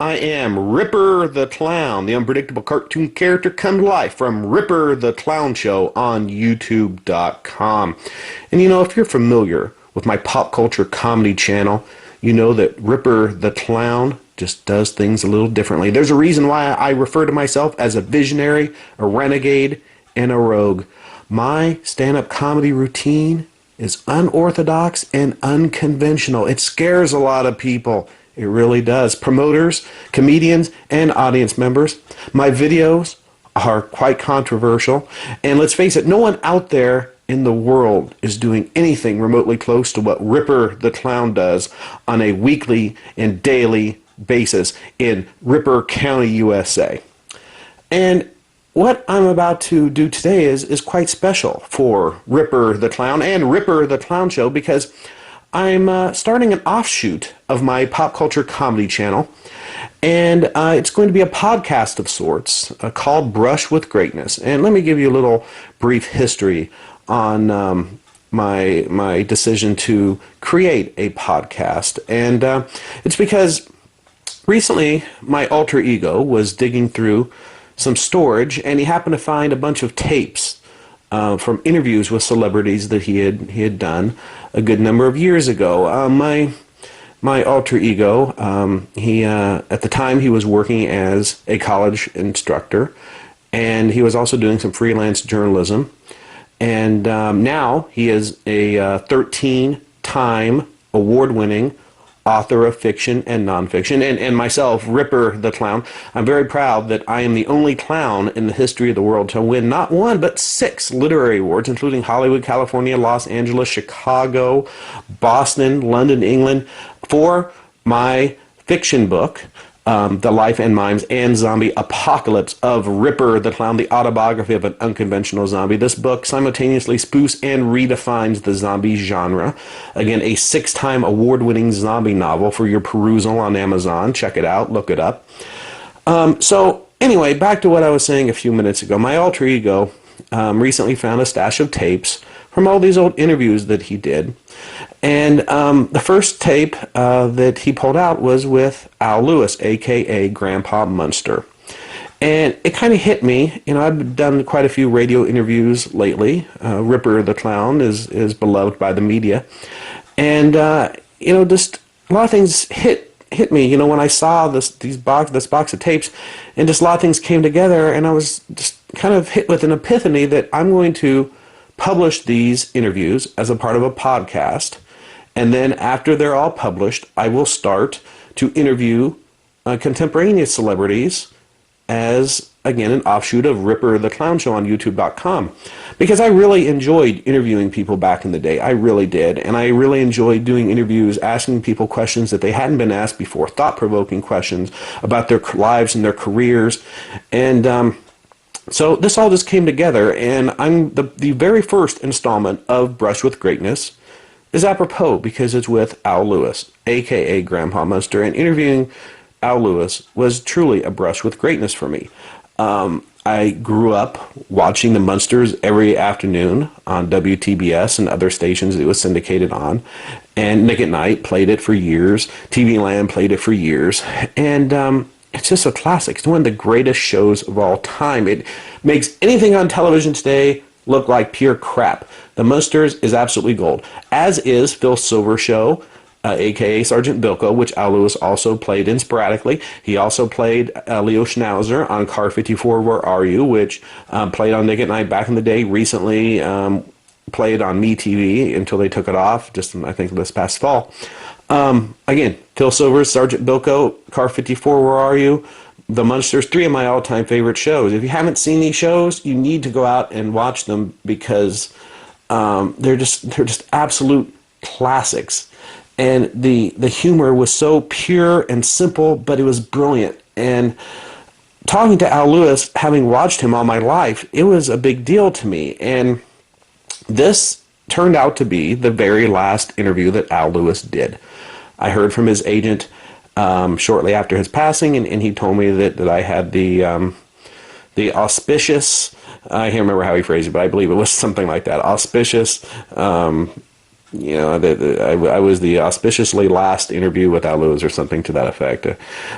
I am Ripper the Clown, the unpredictable cartoon character come to life from Ripper the Clown Show on YouTube.com. And if you're familiar with my pop culture comedy channel, you know that Ripper the Clown just does things a little differently. There's a reason why I refer to myself as a visionary, a renegade, and a rogue. My stand-up comedy routine is unorthodox and unconventional. It scares a lot of people. It really does. Promoters, comedians, and audience members. My videos are quite controversial. And let's face it, no one out there in the world is doing anything remotely close to what Ripper the Clown does on a weekly and daily basis in Ripper County, USA. And what I'm about to do today is quite special for Ripper the Clown and Ripper the Clown Show, because I'm starting an offshoot of my pop culture comedy channel, and it's going to be a podcast of sorts called Brush with Greatness. And let me give you a little brief history on my decision to create a podcast. And it's because recently my alter ego was digging through some storage, and he happened to find a bunch of tapes from interviews with celebrities that he had done a good number of years ago. My alter ego, he at the time he was working as a college instructor, and he was also doing some freelance journalism. And now he is a 13-time award-winning author of fiction and nonfiction, and myself, Ripper the Clown. I'm very proud that I am the only clown in the history of the world to win not one, but 6 literary awards, including Hollywood, California, Los Angeles, Chicago, Boston, London, England, for my fiction book, The Life and Mimes and Zombie Apocalypse of Ripper the Clown, the autobiography of an unconventional zombie. This book simultaneously spoofs and redefines the zombie genre. Again, a 6-time award-winning zombie novel for your perusal on Amazon. Check it out. Look it up. So anyway, back to what I was saying a few minutes ago. My alter ego recently found a stash of tapes from all these old interviews that he did. And the first tape that he pulled out was with Al Lewis, a.k.a. Grandpa Munster. And it kind of hit me. I've done quite a few radio interviews lately. Ripper the Clown is beloved by the media. And, just a lot of things hit me, when I saw this box of tapes, and just a lot of things came together, and I was just kind of hit with an epiphany that I'm going to publish these interviews as a part of a podcast, and then after they're all published, I will start to interview contemporaneous celebrities as, again, an offshoot of Ripper the Clown Show on YouTube.com. Because I really enjoyed interviewing people back in the day. I really did. And I really enjoyed doing interviews, asking people questions that they hadn't been asked before, thought-provoking questions about their lives and their careers. And so this all just came together, and I'm the very first installment of Brush with Greatness is apropos because it's with Al Lewis, a.k.a. Grandpa Munster, and interviewing Al Lewis was truly a brush with greatness for me. I grew up watching the Munsters every afternoon on WTBS and other stations it was syndicated on, and Nick at Night played it for years, TV Land played it for years, and it's just a classic. It's one of the greatest shows of all time. It makes anything on television today look like pure crap. The Munsters is absolutely gold, as is Phil Silver's show, a.k.a. Sergeant Bilko, which Al Lewis also played in sporadically. He also played Leo Schnauser on Car 54, Where Are You?, which played on Nick at Night back in the day, recently played on MeTV until they took it off, just I think this past fall. Again, Phil Silver's Sergeant Bilko, Car 54, Where Are You?, The Munsters, 3 of my all-time favorite shows. If you haven't seen these shows, you need to go out and watch them because they're just absolute classics. And the humor was so pure and simple, but it was brilliant. And talking to Al Lewis, having watched him all my life, it was a big deal to me. And this turned out to be the very last interview that Al Lewis did. I heard from his agent shortly after his passing, and he told me that I had the auspicious, I can't remember how he phrased it, but I believe it was something like that, auspicious, I was the auspiciously last interview with Al Lewis or something to that effect.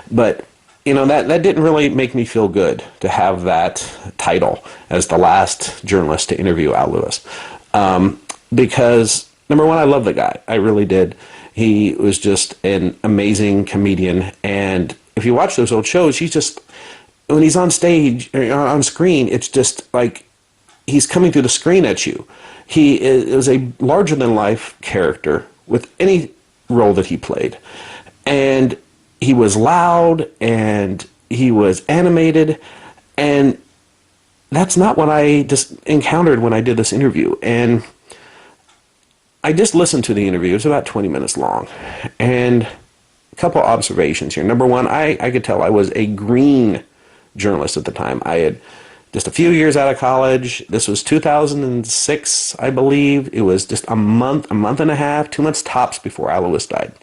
But that didn't really make me feel good to have that title as the last journalist to interview Al Lewis. Because, number one, I love the guy. I really did. He was just an amazing comedian. And if you watch those old shows, when he's on stage, or on screen, it's just like he's coming through the screen at you. He is a larger-than-life character with any role that he played. And he was loud, and he was animated, and that's not what I just encountered when I did this interview. And I just listened to the interview. It was about 20 minutes long. And a couple observations here. Number one, I could tell I was a green journalist at the time. I had just a few years out of college. This was 2006, I believe. It was just a month and a half, 2 months tops before Al Lewis died.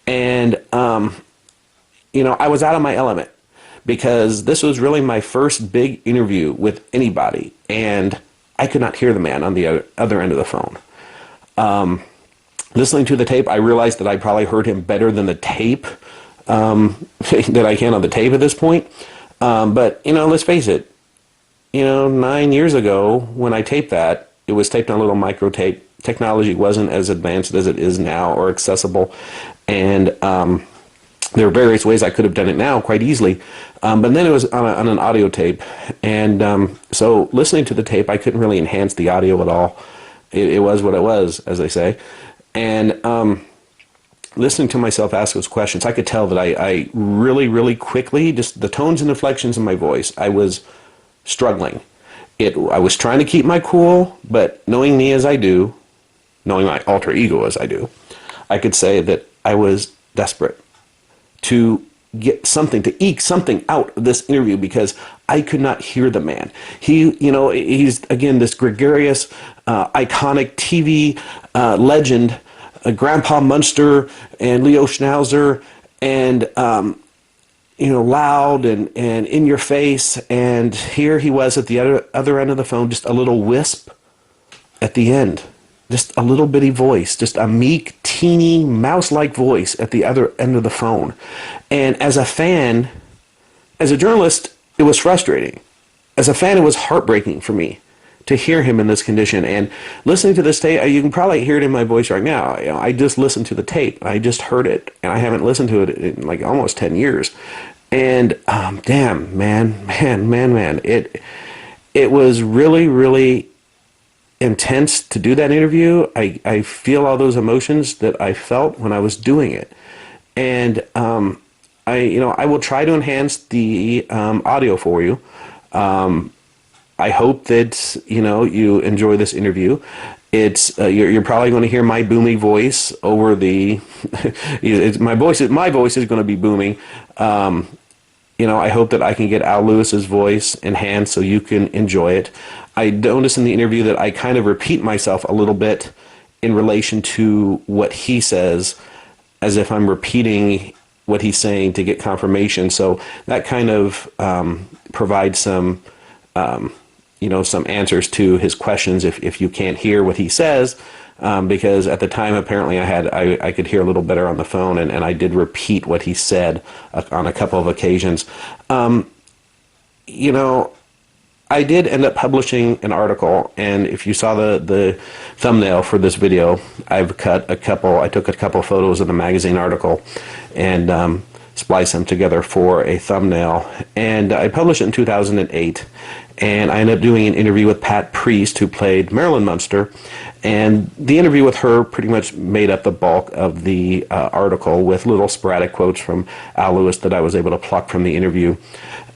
And, I was out of my element because this was really my first big interview with anybody. And I could not hear the man on the other end of the phone. Listening to the tape, I realized that I probably heard him better than the tape that I can on the tape at this point. But, let's face it, 9 years ago when I taped that, it was taped on a little micro tape. Technology wasn't as advanced as it is now or accessible. And there are various ways I could have done it now quite easily. But then it was on an audio tape. And so listening to the tape, I couldn't really enhance the audio at all. It was what it was, as they say. And listening to myself ask those questions, I could tell that I really, really quickly, just the tones and inflections in my voice, I was struggling. I was trying to keep my cool, but knowing me as I do, knowing my alter ego as I do, I could say that I was desperate to get something, to eke something out of this interview because I could not hear the man. He's, again, this gregarious, iconic TV legend, Grandpa Munster and Leo Schnauser, and loud and in your face. And here he was at the other end of the phone, just a little wisp at the end, just a little bitty voice, just a meek, teeny, mouse-like voice at the other end of the phone. And as a fan, as a journalist, it was frustrating. As a fan, it was heartbreaking for me to hear him in this condition. And listening to this tape, you can probably hear it in my voice right now. I just listened to the tape. I just heard it, and I haven't listened to it in like almost 10 years. And damn, man, it was really, really intense to do that interview. I feel all those emotions that I felt when I was doing it. And I will try to enhance the audio for you. I hope that you enjoy this interview. It's you're probably going to hear my boomy voice over the. My voice is going to be booming. I hope that I can get Al Lewis's voice enhanced so you can enjoy it. I noticed in the interview that I kind of repeat myself a little bit in relation to what he says, as if I'm repeating what he's saying to get confirmation. So that kind of provides some answers to his questions if you can't hear what he says, because at the time apparently I could hear a little better on the phone, and I did repeat what he said on a couple of occasions. I did end up publishing an article, and if you saw the thumbnail for this video, I took a couple photos of the magazine article and spliced them together for a thumbnail, and I published it in 2008. And I ended up doing an interview with Pat Priest, who played Marilyn Munster, and the interview with her pretty much made up the bulk of the article, with little sporadic quotes from Al Lewis that I was able to pluck from the interview.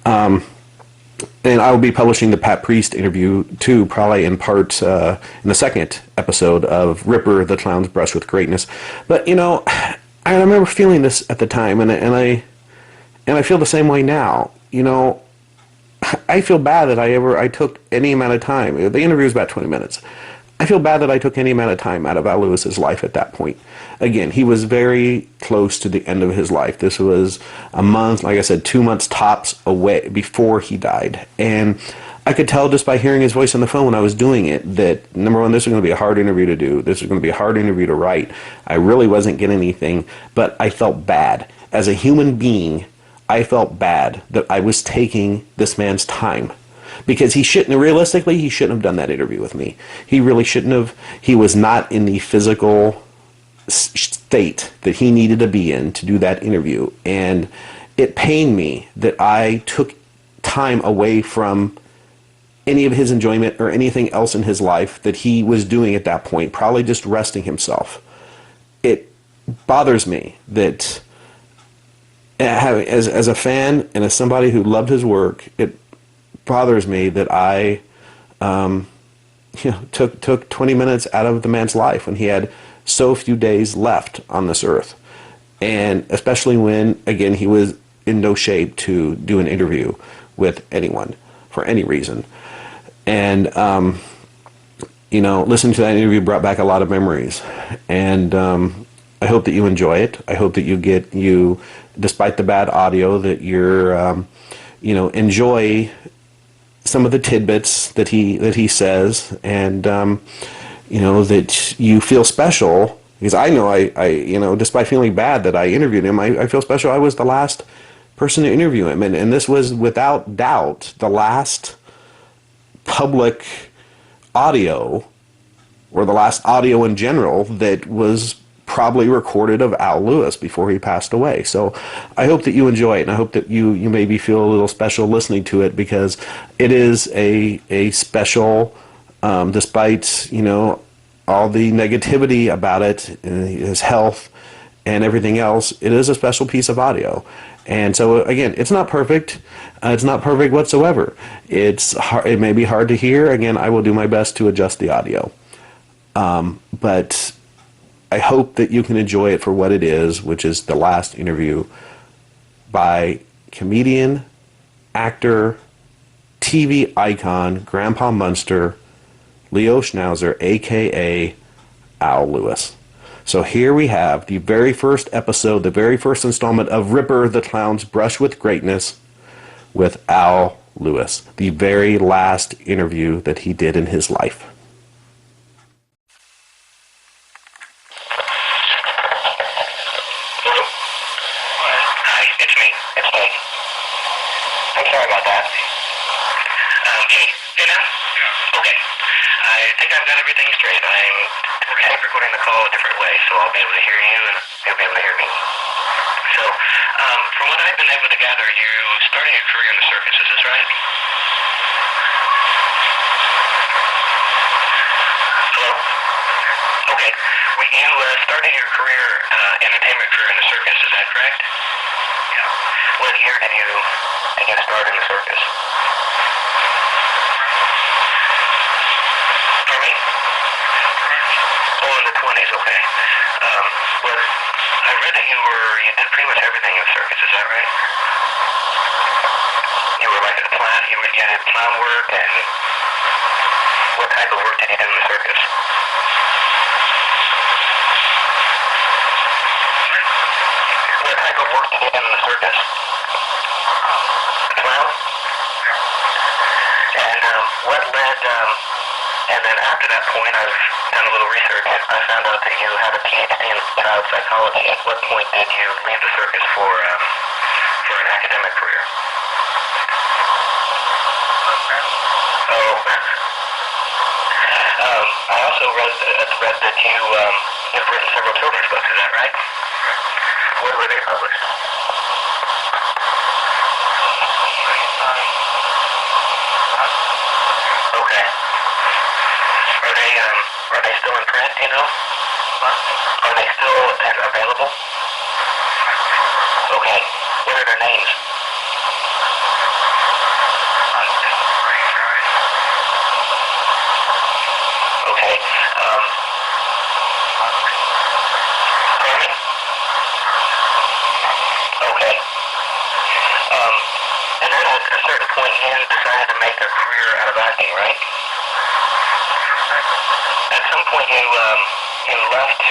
And I will be publishing the Pat Priest interview too, probably in part in the second episode of Ripper, the Clown's Brush with Greatness. But I remember feeling this at the time, and I feel the same way now. I feel bad that I took any amount of time. The interview was about 20 minutes. I feel bad that I took any amount of time out of Al Lewis's life at that point. Again, he was very close to the end of his life. This was a month, like I said, 2 months tops away before he died. And I could tell just by hearing his voice on the phone when I was doing it that, number one, this was going to be a hard interview to do. This was going to be a hard interview to write. I really wasn't getting anything, but I felt bad. As a human being, I felt bad that I was taking this man's time. Because realistically, he shouldn't have done that interview with me. He really shouldn't have. He was not in the physical state that he needed to be in to do that interview. And it pained me that I took time away from any of his enjoyment or anything else in his life that he was doing at that point, probably just resting himself. It bothers me that as a fan and as somebody who loved his work, it bothers me that I took 20 minutes out of the man's life when he had so few days left on this earth. And especially when, again, he was in no shape to do an interview with anyone for any reason. And, listening to that interview brought back a lot of memories. And I hope that you enjoy it. I hope that despite the bad audio, that you're, enjoy some of the tidbits that he says, and that you feel special, because I know I despite feeling bad that I interviewed him, I feel special. I was the last person to interview him, and this was without doubt the last public audio, or the last audio in general, that was probably recorded of Al Lewis before he passed away. So I hope that you enjoy it, and I hope that you maybe feel a little special listening to it, because it is a special, despite all the negativity about it, his health and everything else, it is a special piece of audio. And so again, it's not perfect. It's not perfect whatsoever. It may be hard to hear. Again, I will do my best to adjust the audio. But I hope that you can enjoy it for what it is, which is the last interview by comedian, actor, TV icon, Grandpa Munster, Leo Schnauser, a.k.a. Al Lewis. So here we have the very first episode, the very first installment of Ripper the Clown's Brush with Greatness with Al Lewis, the very last interview that he did in his life. Recording the call a different way, so I'll be able to hear you and you'll be able to hear me. So, from what I've been able to gather, you starting your career in the circus, is this right? Hello? Okay. You started your entertainment career in the circus, is that correct? Yeah. What year did you start in the circus? Pardon me? Oh, in the 20s, okay. Well, I read that you did pretty much everything in the circus, is that right? You were like a clown, you did clown work, and what type of work did you do in the circus? What type of work did you do in the circus? Clown? And what led, and then after that point, I've done a little research. I found out that you had a PhD in child psychology. At what point did you leave the circus for an academic career? Oh. I also read that you've written several children's books. Is that right? Where were they published? Okay. Are they still in print, do you know? Are they still available? Okay. What are their names? Okay. Pardon me? Okay. And then at a certain point you decided to make a career out of acting, right? At some point you left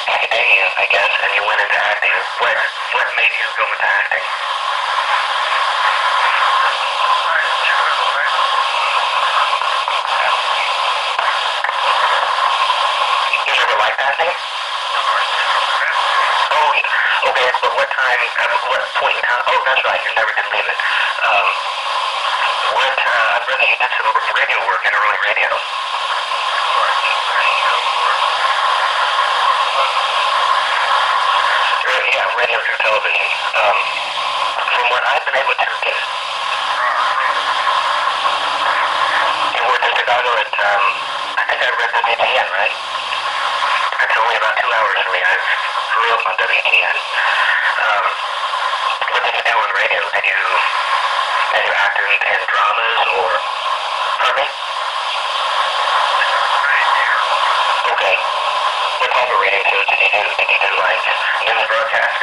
academia, I guess, and you went into acting. What made you go into acting? You never liked acting? Oh, okay, but what what time, at what point in time, oh, that's right, you never did leave it. I read that you did some radio work in early radio. Yeah, radio through television. From what I've been able to get, you worked at DeCarlo at, I think I read WTN, right? It's only about 2 hours from me. I grew up on WTN. What did you do on radio? Did you act in dramas or, pardon me? Okay. What type of radio shows did you do? Did you do like news broadcast?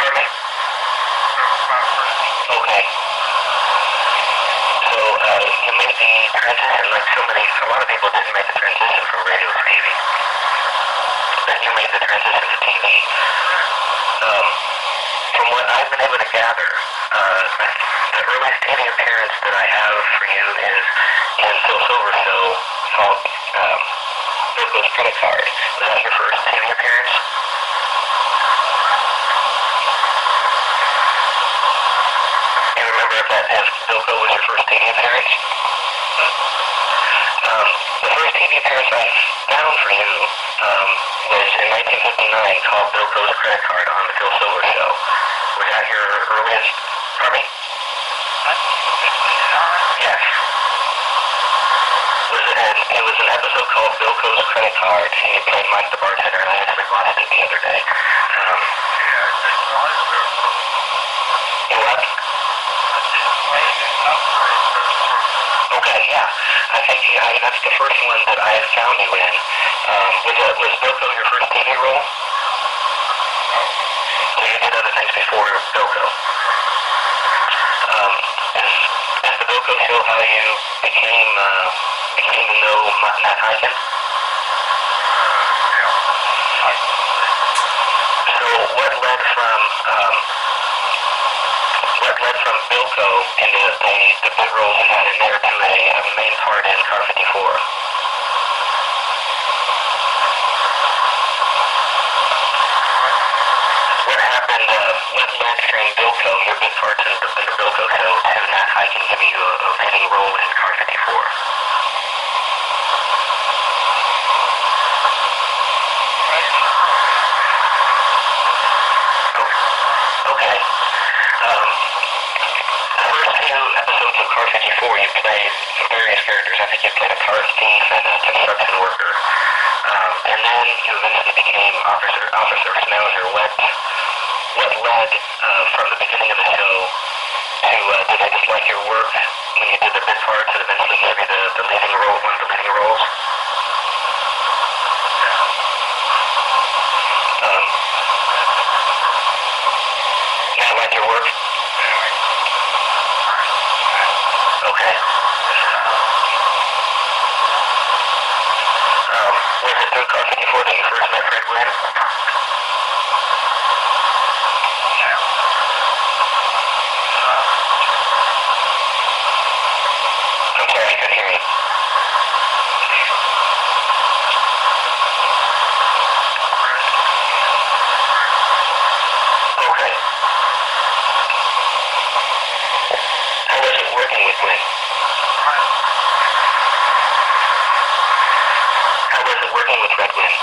Pardon me? Okay. So you made the transition like a lot of people didn't make the transition from radio to TV. But you made the transition to TV. From what I've been able to gather, the earliest TV appearance that I have for you is in Phil Silver's show called Bilko's Credit Card. Was that your first TV appearance? Do you remember if Bilko was your first TV appearance? The first TV appearance I found for you was in 1959 called Bilko's Credit Card on the Phil Silver Show. Was that your earliest? Pardon me? Yes. It was an episode called Bilko's Credit Card, and you played Mike the bartender, and I actually watched it the other day. You what? Okay, yeah. I think that's the first one that I found you in. Was Bilko your first TV role? So you did other things before Bilko. Is the Bilko show how you became to know Matt Hyken? So what led from Bilko into the bit roles you had in there to a main part in Car 54? What happened, what led from Bilko, your bit parts in the Bilko show, to Matt Hyken giving you a leading role in Car 54? Okay. The first few episodes of Car 54, you played various characters. I think you played a car thief and a construction worker. And then you eventually became Officer Schnauser. What led from the beginning of the show to, did they just like your work when you did the bit parts and eventually gave you the leading role, one of the leading roles? Not like your work? Okay. Was it through Car 54 that you first met Fred Gwynne? I'm sorry, I couldn't hear you. Okay. How was it working with Gwynne? How was it working with Red Gwynne?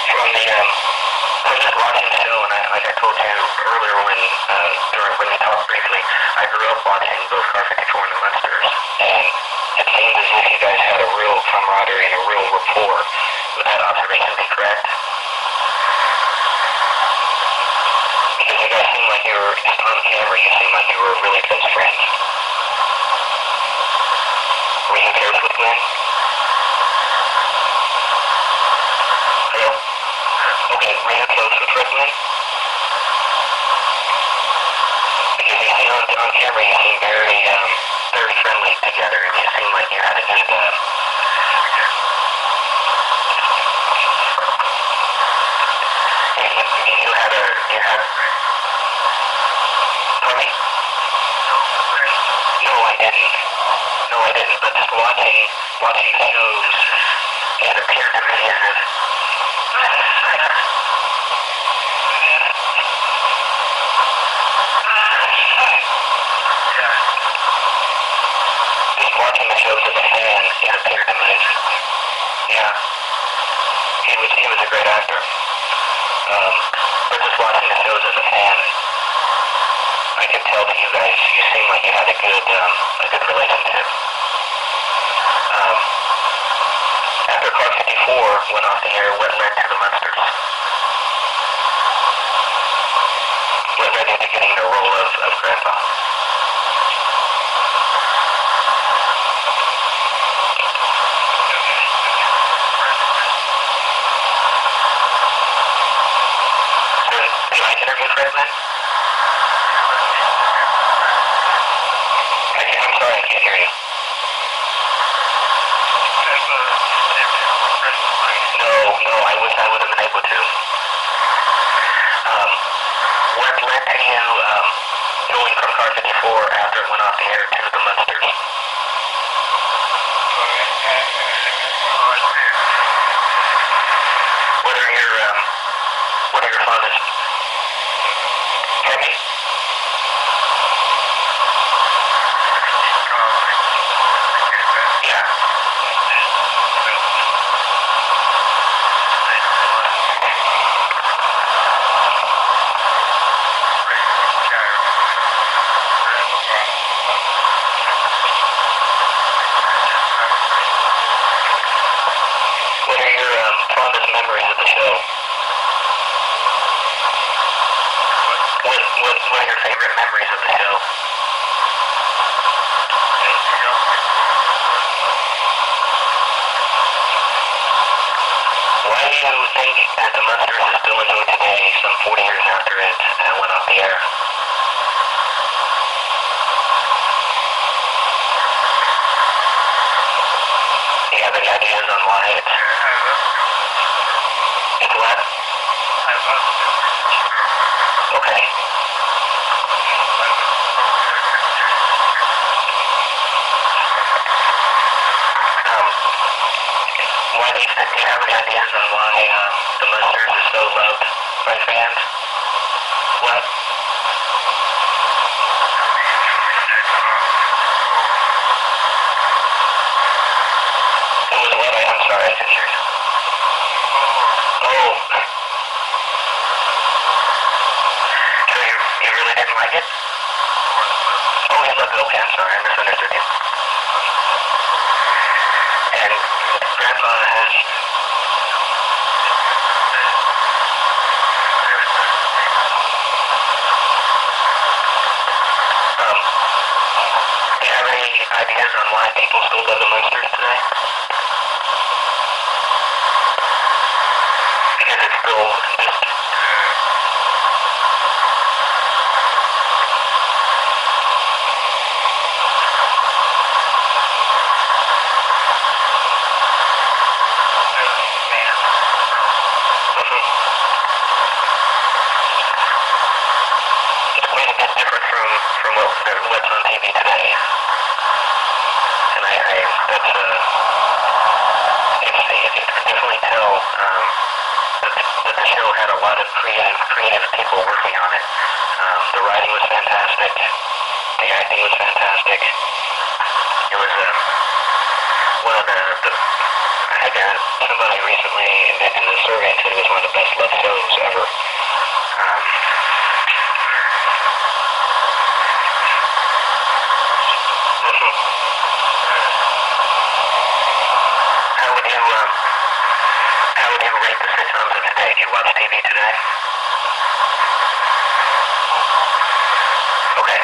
From just watching the show, and like I told you earlier when we talked briefly, I grew up watching both Car 54 and the Munsters, and it seemed as if you guys had a real camaraderie and a real rapport. Would that observation be correct? Because you guys seemed like you were, just on camera, you seemed like you were really close friends. Were you close with Gwynne? Hello? Okay, were you close with Red Gwynne? Because you see on camera you seem very friendly together, and you seem like you had a good, pardon me? No, I didn't, but just watching the shows, it appeared to me as Yeah, he was a great actor. But just watching the shows as a fan, I could tell that you seemed like you had a good relationship. After Car 54 went off the air, what led to the Munsters? What led into getting the role of Grandpa? Did I interview Fred then? I'm sorry, I can't hear you. No, I wish I would have been able to. What led to you going from Car 54 after it went off the air to the Munsters? What are your fondest? Pardon me? Yeah. What are your fondest memories of the show? What are your favorite memories of the show? Why do you think that the Munsters is still enjoyed today, some 40 years after it went off the air? Do you have any ideas on why it's what? Okay. Why do you have any ideas on why the Munsters is so loved by fans? What? It was what? I'm sorry, I didn't hear you. Oh. So you really didn't like it? Oh, you loved it. Okay, I'm sorry, I misunderstood you. And Grandpa has... do you have any ideas on why people still love the Munsters today? Because it's still just... It's quite a bit different from what's on TV today. And you can definitely tell that the show had a lot of creative people working on it. The writing was fantastic. The acting was fantastic. It was one of the I got somebody recently in the survey said it was one of the best loved shows ever. How would you rate the sitcoms of today? Do you watch TV today? Okay.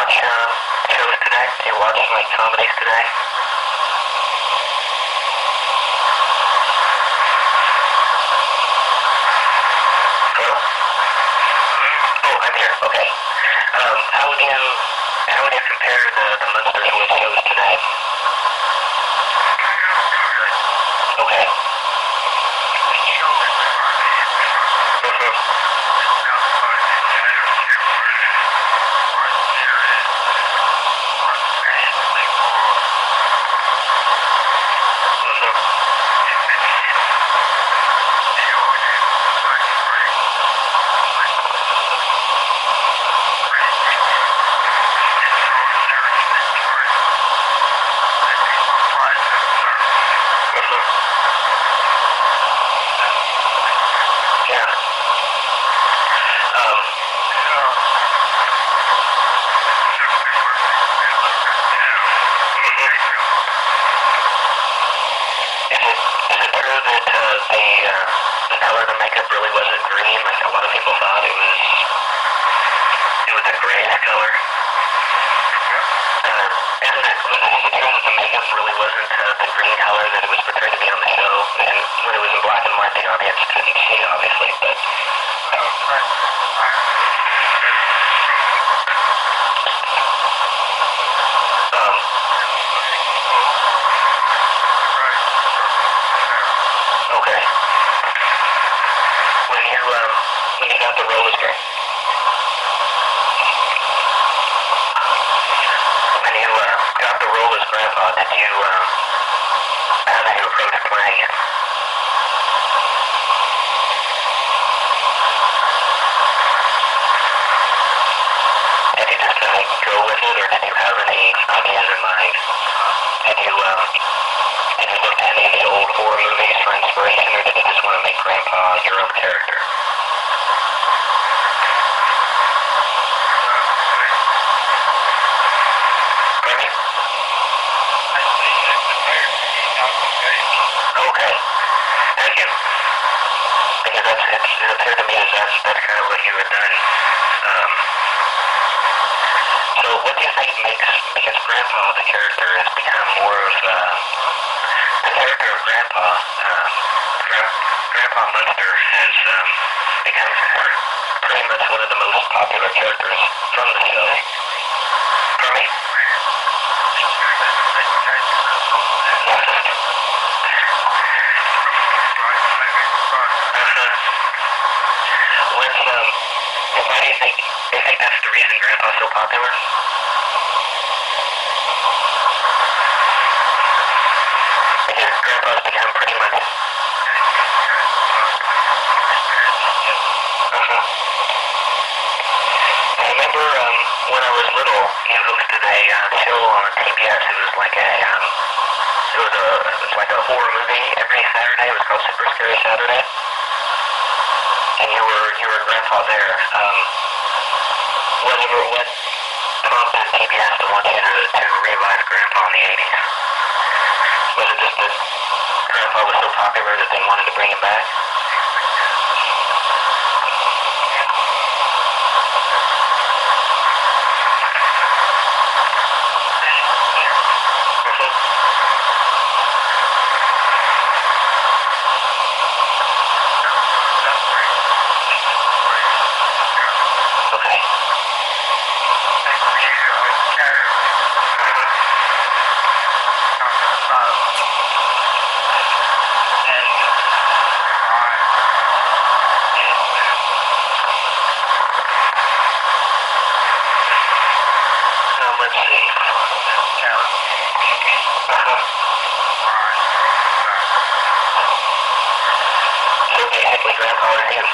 Shows today? Do you watch like comedies today? Hello? Oh, I'm here. Okay. How would you compare the Munsters with shows today? makeup really wasn't green, like a lot of people thought it was a grayish color. Isn't it true that the makeup really wasn't the green color that it was portrayed to be on the show? And when it was in black and white, the audience couldn't see, obviously, but... Okay. When you got the role as Grandpa, did you, how did you approach playing it? Did you just go with it, or did you have any ideas in mind? Did you look to any of the old horror movies for inspiration, or did you just want to make Grandpa your own character? Okay. Thank you. Because it appeared to me as that's kind of what you had done. So what do you think because Grandpa, the character, has become more of, the character of Grandpa, Grandpa Munster has become pretty much one of the most popular characters from the show. For me? Why do you think that's the reason Grandpa's so popular? Because Grandpa's become pretty much... I remember when I was little, you hosted a show on TBS. It was like a horror movie every Saturday. It was called Super Scary Saturday. And you were Grandpa there. What prompted TBS to want you to revive Grandpa in the 80s? Was it just that Grandpa was so popular that they wanted to bring him back? Let's see. So basically, Grandpa is him.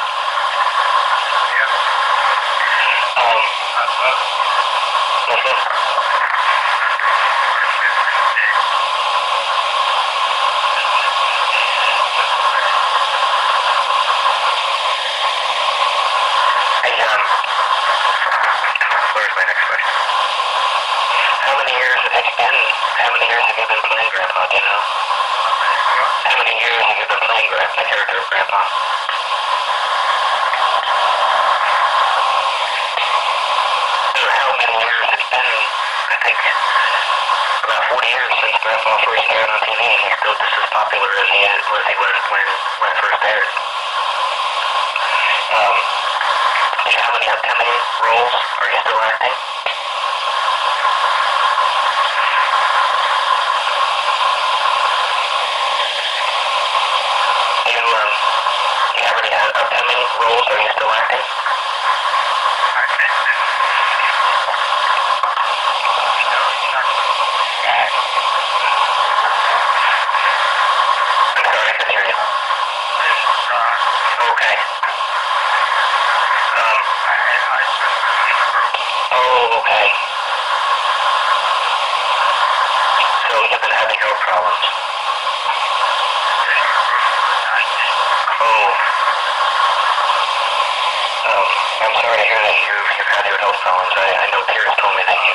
Where's my next question? How many years have you been playing Grandpa, do you know? How many years have you been playing the character of Grandpa? So how many years? It's been, I think, about 40 years since Grandpa first aired on TV. He's still just as popular as he was when it first aired. Do you have any upcoming roles? Are you still acting? Do you have any upcoming roles? Are you still acting? I'm sorry, I couldn't hear you. Okay. Oh, okay. So you've been having health problems. Oh. I'm sorry to hear that you've had your health problems. I know Pierce told me that you...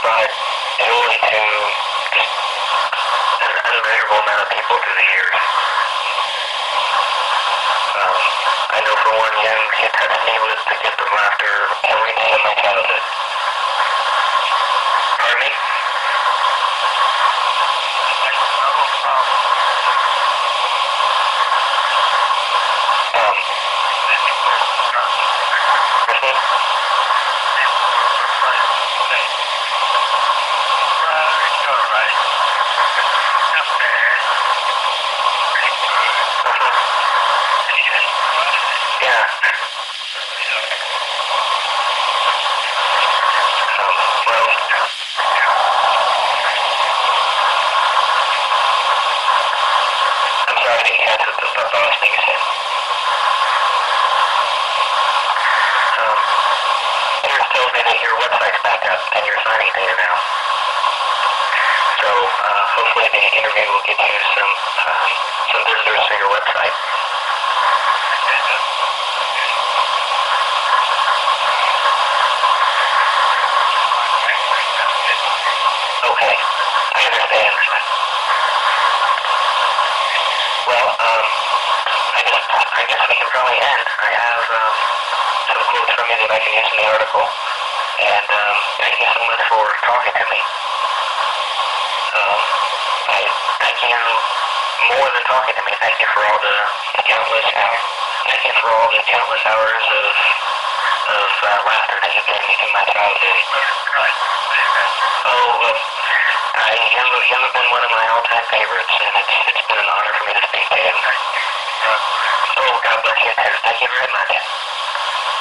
brought joy to just an unmeasurable amount of people through the years. I know for one, you touched me with the gift of laughter every day of my childhood. Pardon me? Your website's back up and you're signing data now. So hopefully the interview will get you some visitors to your website. Okay, I understand. Well, I guess we can probably end. I have some quotes from you that I can use in the article. And thank you so much for talking to me. I thank you more than talking to me. Thank you for all the countless hours. Thank you for all the countless hours of laughter that you gave me through my childhood. You have been one of my all-time favorites, and it's been an honor for me to speak to you. Oh, God bless you too. Thank you very much.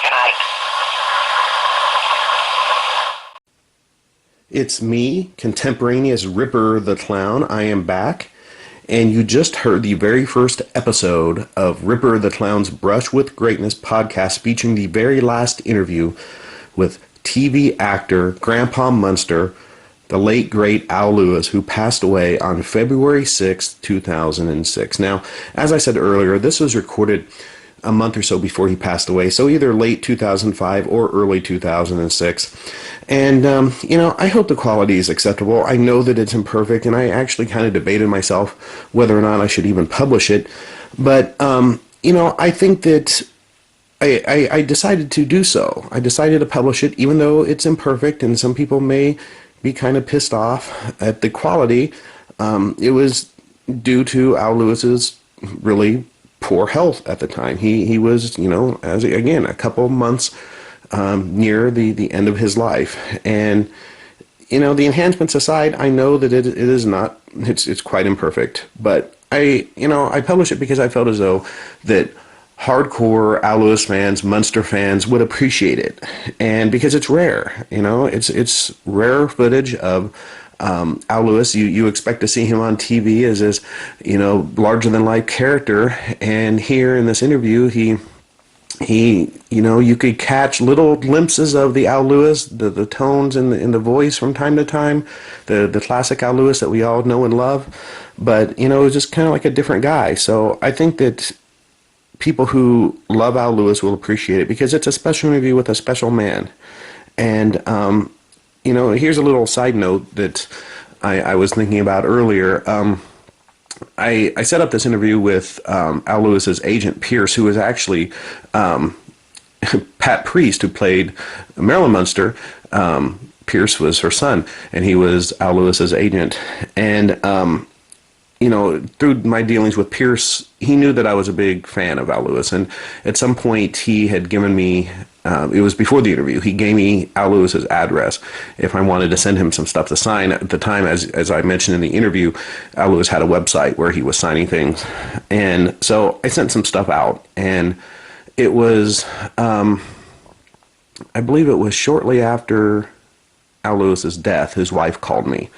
Good night. It's me, contemporaneous Ripper the Clown. I am back, and you just heard the very first episode of Ripper the Clown's Brush with Greatness podcast, featuring the very last interview with TV actor Grandpa Munster, the late great Al Lewis, who passed away on February 6, 2006. Now, as I said earlier, this was recorded a month or so before he passed away, so either late 2005 or early 2006. And, I hope the quality is acceptable. I know that it's imperfect, and I actually kind of debated myself whether or not I should even publish it. But, I think that I decided to do so. I decided to publish it, even though it's imperfect, and some people may be kind of pissed off at the quality. It was due to Al Lewis's really poor health at the time. He was, as again, a couple months near the end of his life. And, the enhancements aside, I know that it is not, it's quite imperfect. But I published it because I felt as though that hardcore Al Lewis fans, Munster fans would appreciate it. And because it's rare, it's rare footage of Al Lewis. You expect to see him on TV as this, larger than life character, and here in this interview, he you could catch little glimpses of the Al Lewis, the tones in the voice from time to time, the classic Al Lewis that we all know and love, but it was just kind of like a different guy. So I think that people who love Al Lewis will appreciate it because it's a special interview with a special man. And here's a little side note that I was thinking about earlier. I set up this interview with Al Lewis's agent, Pierce, who was actually Pat Priest, who played Marilyn Munster. Pierce was her son, and he was Al Lewis's agent. And, through my dealings with Pierce, he knew that I was a big fan of Al Lewis. And at some point, he had given me, it was before the interview, he gave me Al Lewis's address if I wanted to send him some stuff to sign. At the time, as I mentioned in the interview, Al Lewis had a website where he was signing things. And so I sent some stuff out. And it was, I believe it was shortly after Al Lewis's death, his wife called me.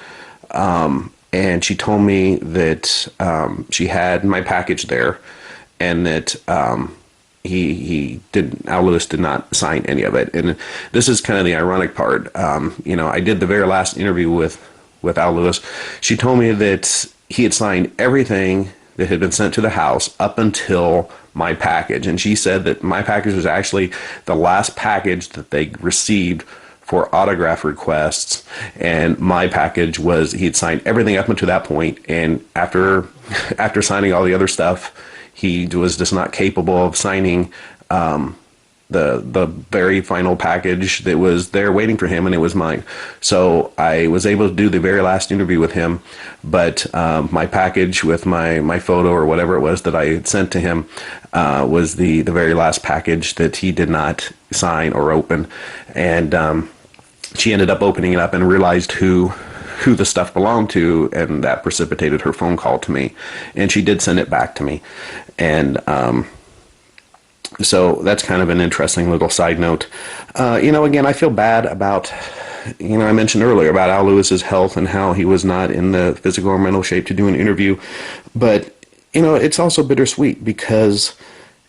And she told me that she had my package there, and that Al Lewis did not sign any of it. And this is kind of the ironic part. I did the very last interview with Al Lewis. She told me that he had signed everything that had been sent to the house up until my package. And she said that my package was actually the last package that they received for autograph requests, and my package was he'd signed everything up until that point, and after signing all the other stuff, he was just not capable of signing the very final package that was there waiting for him, and it was mine. So I was able to do the very last interview with him, but my package with my photo or whatever it was that I had sent to him was the very last package that he did not sign or open. And she ended up opening it up and realized who the stuff belonged to, and that precipitated her phone call to me. And she did send it back to me. And so that's kind of an interesting little side note. Again, I feel bad about, I mentioned earlier about Al Lewis's health and how he was not in the physical or mental shape to do an interview. But, it's also bittersweet because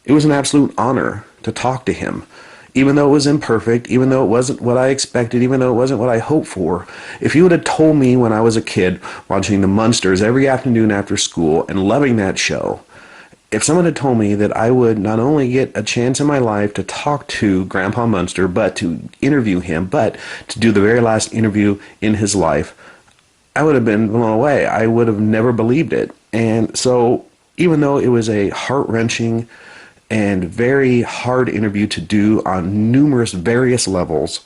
it was an absolute honor to talk to him. Even though it was imperfect, even though it wasn't what I expected, even though it wasn't what I hoped for. If you would have told me when I was a kid watching the Munsters every afternoon after school and loving that show, if someone had told me that I would not only get a chance in my life to talk to Grandpa Munster, but to interview him, but to do the very last interview in his life, I would have been blown away. I would have never believed it. And so even though it was a heart-wrenching and very hard interview to do on numerous various levels,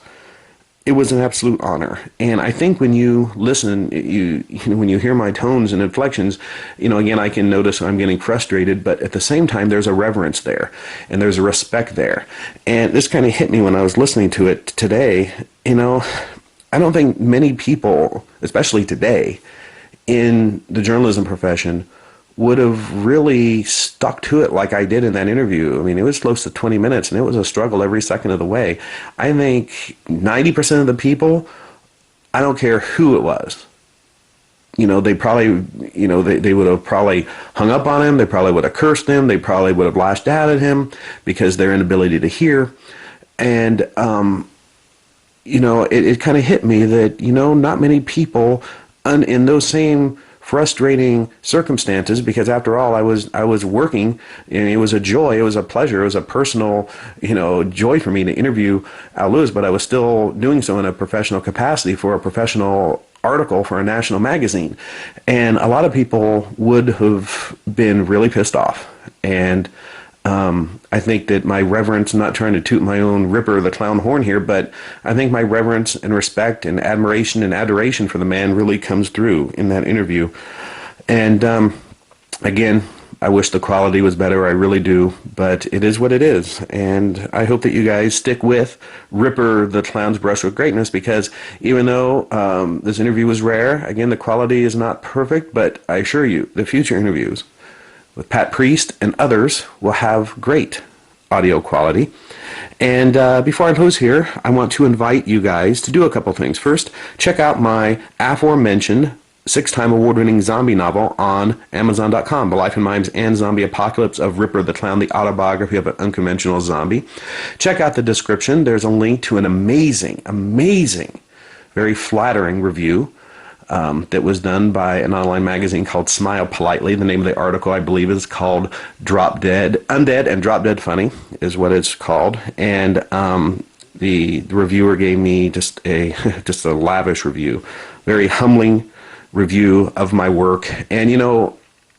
it was an absolute honor. And I think when you listen, when you hear my tones and inflections, again, I can notice I'm getting frustrated, but at the same time, there's a reverence there and there's a respect there. And this kind of hit me when I was listening to it today. I don't think many people, especially today, in the journalism profession would have really stuck to it like I did in that interview. I mean, it was close to 20 minutes, and it was a struggle every second of the way. I think 90% of the people, I don't care who it was, they probably, they would have probably hung up on him. They probably would have cursed him. They probably would have lashed out at him because their inability to hear. And, it kind of hit me that, not many people in those same frustrating circumstances, because after all, I was working, and it was a joy, it was a pleasure, it was a personal, joy for me to interview Al Lewis, but I was still doing so in a professional capacity for a professional article for a national magazine. And a lot of people would have been really pissed off. And I think that my reverence, I'm not trying to toot my own Ripper the clown horn here, but I think my reverence and respect and admiration and adoration for the man really comes through in that interview. And again, I wish the quality was better, I really do, but it is what it is. And I hope that you guys stick with Ripper the Clown's Brush with Greatness, because even though this interview was rare, again, the quality is not perfect, but I assure you, the future interviews with Pat Priest and others will have great audio quality. And before I close here, I want to invite you guys to do a couple things. First, check out my aforementioned 6-time award-winning zombie novel on Amazon.com, The Life and Mimes and Zombie Apocalypse of Ripper the Clown, the autobiography of an unconventional zombie. Check out the description. There's a link to an amazing, very flattering review that was done by an online magazine called Smile Politely. The name of the article, I believe, is called Undead and Drop Dead Funny is what it's called. And the reviewer gave me just a lavish review, very humbling review of my work. And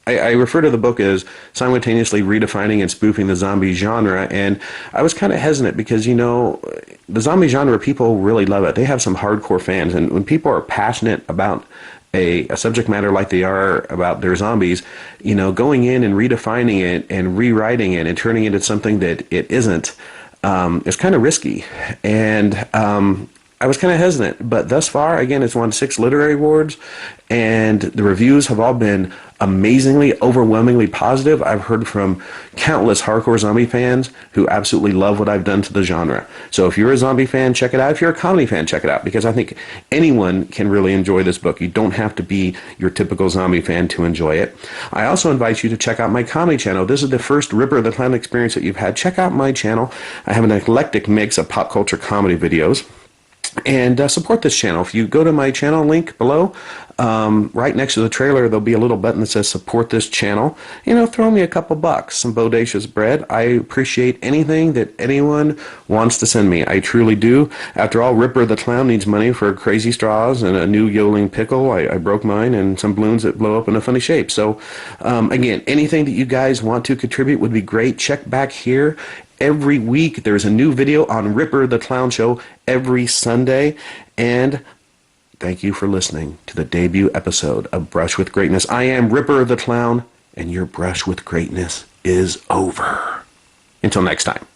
I refer to the book as simultaneously redefining and spoofing the zombie genre, and I was kind of hesitant because, the zombie genre, people really love it. They have some hardcore fans, and when people are passionate about a subject matter like they are about their zombies, going in and redefining it and rewriting it and turning it into something that it isn't, is kind of risky. And I was kind of hesitant, but thus far, again, it's won 6 literary awards, and the reviews have all been amazingly, overwhelmingly positive. I've heard from countless hardcore zombie fans who absolutely love what I've done to the genre. So if you're a zombie fan, check it out. If you're a comedy fan, check it out, because I think anyone can really enjoy this book. You don't have to be your typical zombie fan to enjoy it. I also invite you to check out my comedy channel. This is the first Ripper the Clown experience that you've had. Check out my channel. I have an eclectic mix of pop culture comedy videos. And support this channel. If you go to my channel link below, right next to the trailer, there'll be a little button that says support this channel. Throw me a couple bucks, some bodacious bread. I appreciate anything that anyone wants to send me. I truly do. After all, Ripper the Clown needs money for crazy straws and a new yodeling pickle. I broke mine, and some balloons that blow up in a funny shape. So, again, anything that you guys want to contribute would be great. Check back here. Every week there's a new video on Ripper the Clown Show every Sunday. And thank you for listening to the debut episode of Brush with Greatness. I am Ripper the Clown, and your brush with greatness is over. Until next time.